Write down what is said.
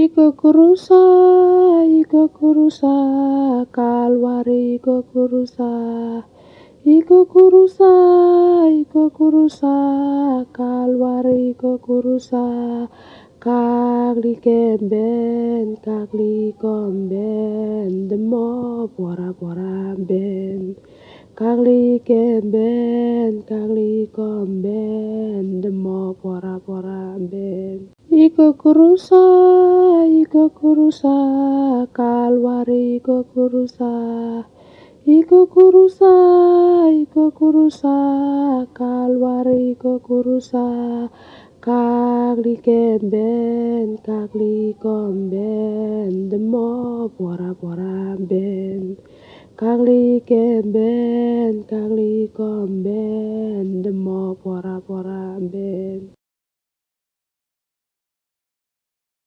Iko kurusa, kalwari iko kurusa, kalwari iko kurusa, kagli komben, demo bora ben. Kagli komben, demo bora ben. Iko kurusa, kalwari iko kurusa, kalwari iko kurusa, kagli komben, demo bora ben. Kagli komben, demo bora ben.